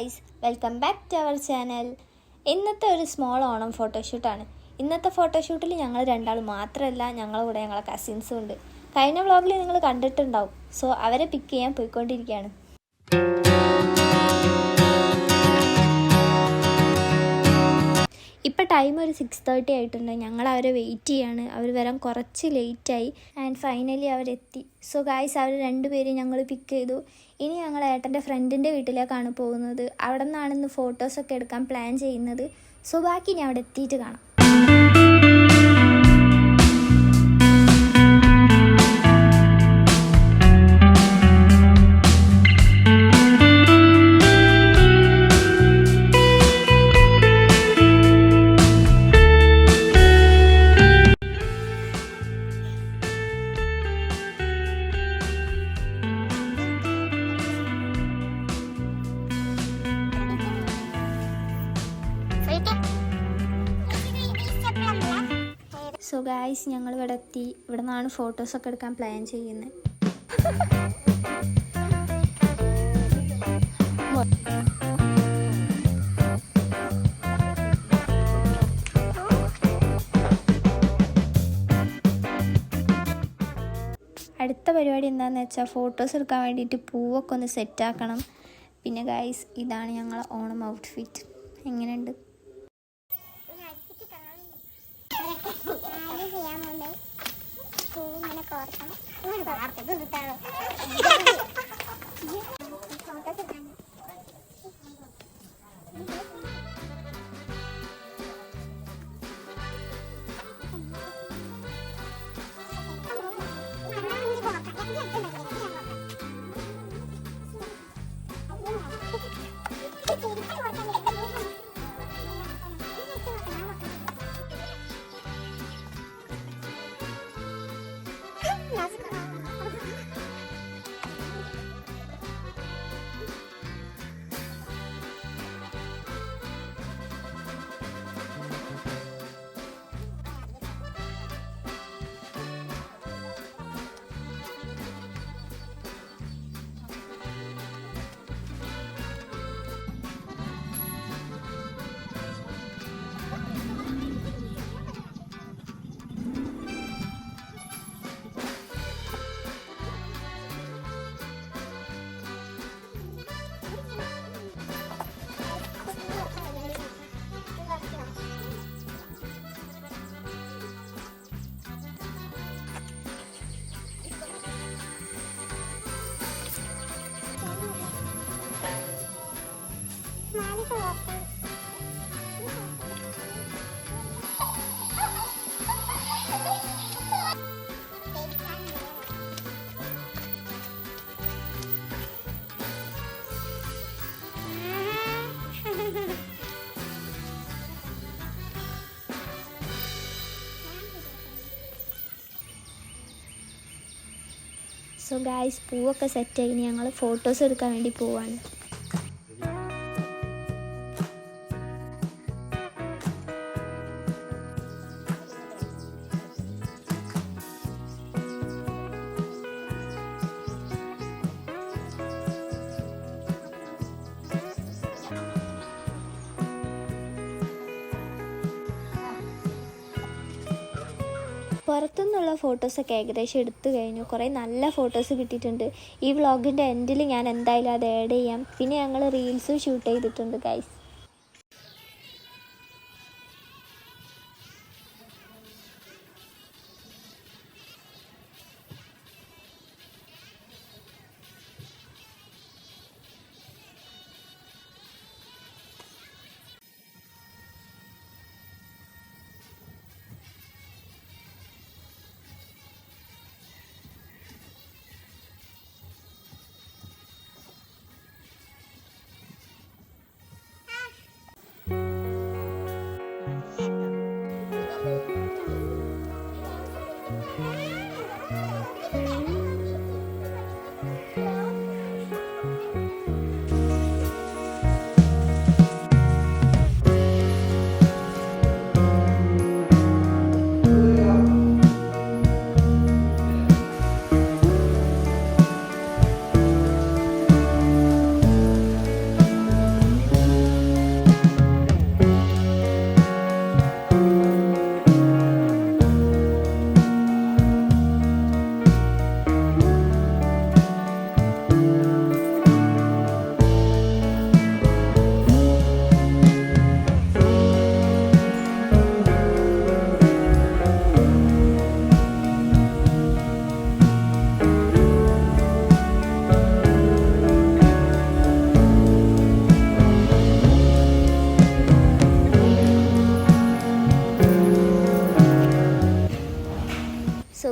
Guys, welcome back to our channel. ഇന്നത്തെ ഒരു small Onam ഫോട്ടോഷൂട്ടാണ്. ഇന്നത്തെ ഫോട്ടോഷൂട്ടിൽ ഞങ്ങൾ രണ്ടാൾ മാത്രമല്ല, ഞങ്ങളുടെ കൂടെ ഞങ്ങളെ കസിൻസും ഉണ്ട്. കഴിഞ്ഞ വ്ളോഗിൽ നിങ്ങൾ കണ്ടിട്ടുണ്ടാവും. സോ അവരെ പിക്ക് ചെയ്യാൻ പോയിക്കൊണ്ടിരിക്കുകയാണ്. ഇപ്പോൾ ടൈം ഒരു 6:30 ആയിട്ടുണ്ട്. ഞങ്ങൾ അവരെ വെയിറ്റ് ചെയ്യാണ്. അവർ വരാൻ കുറച്ച് ലേറ്റായി ആൻഡ് ഫൈനലി അവരെത്തി. സോ ഗായ്സ്, അവർ രണ്ടുപേരും ഞങ്ങൾ പിക്ക് ചെയ്തു. ഇനി ഞങ്ങൾ ഏട്ടൻ്റെ ഫ്രണ്ടിൻ്റെ വീട്ടിലേക്കാണ് പോകുന്നത്. അവിടെ നിന്നാണ് ഇന്ന് ഫോട്ടോസൊക്കെ എടുക്കാൻ പ്ലാൻ ചെയ്യുന്നത്. സോ ബാക്കി ഞാൻ അവിടെ എത്തിയിട്ട് കാണാം. സോ ഗായ്സ്, ഞങ്ങൾ ഇവിടെ എത്തി. ഇവിടെ നിന്നാണ് ഫോട്ടോസൊക്കെ എടുക്കാൻ പ്ലാൻ ചെയ്യുന്നത്. അടുത്ത പരിപാടി എന്താണെന്ന് വെച്ചാൽ ഫോട്ടോസ് എടുക്കാൻ വേണ്ടിയിട്ട് പൂവൊക്കെ ഒന്ന് സെറ്റാക്കണം. പിന്നെ ഗായ്സ്, ഇതാണ് ഞങ്ങളെ ഓണം ഔട്ട്ഫിറ്റ്. എങ്ങനെയുണ്ട്? സോ ഗായ്സ്, പൂവൊക്കെ സെറ്റായി. ഇനി ഞങ്ങൾ ഫോട്ടോസ് എടുക്കാൻ വേണ്ടി പോവാണ്. പുറത്തുനിന്നുള്ള ഫോട്ടോസൊക്കെ ഏകദേശം എടുത്തു കഴിഞ്ഞു. കുറേ നല്ല ഫോട്ടോസ് കിട്ടിയിട്ടുണ്ട്. ഈ വ്ളോഗിൻ്റെ എൻഡിൽ ഞാൻ എന്തായാലും അത് ആഡ് ചെയ്യാം. പിന്നെ ഞങ്ങൾ റീൽസും ഷൂട്ട് ചെയ്തിട്ടുണ്ട് ഗൈസ്.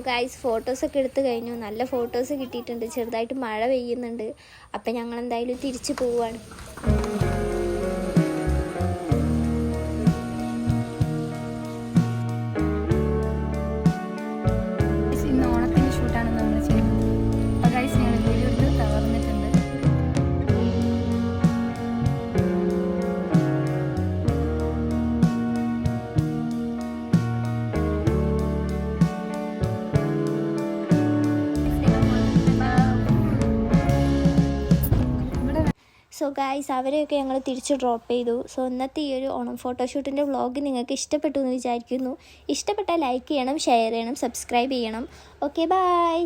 ഗൈസ് ഫോട്ടോസൊക്കെ എടുത്ത് കഴിഞ്ഞു. നല്ല ഫോട്ടോസ് കിട്ടിയിട്ടുണ്ട്. ചെറുതായിട്ട് മഴ പെയ്യുന്നുണ്ട്. അപ്പം ഞങ്ങൾ എന്തായാലും തിരിച്ചു പോവുകയാണ്. ഇന്ന് ഓണത്തിൻ്റെ ഷൂട്ടാണ് നമ്മൾ ചെയ്യുന്നത്. അപ്പോൾ ഗൈസ് ഞങ്ങൾ വീഡിയോ എടുത്ത് തകർന്നിട്ടുണ്ട്. സോ ഗൈസ് അവരെയൊക്കെ ഞങ്ങൾ തിരിച്ച് ഡ്രോപ്പ് ചെയ്തു. സോ ഇന്നത്തെ ഈ ഒരു ഓണം ഫോട്ടോഷൂട്ടിൻ്റെ വ്ളോഗ് നിങ്ങൾക്ക് ഇഷ്ടപ്പെട്ടു എന്ന് വിചാരിക്കുന്നു. ഇഷ്ടപ്പെട്ടാൽ ലൈക്ക് ചെയ്യണം, ഷെയർ ചെയ്യണം, സബ്സ്ക്രൈബ് ചെയ്യണം. Okay bye.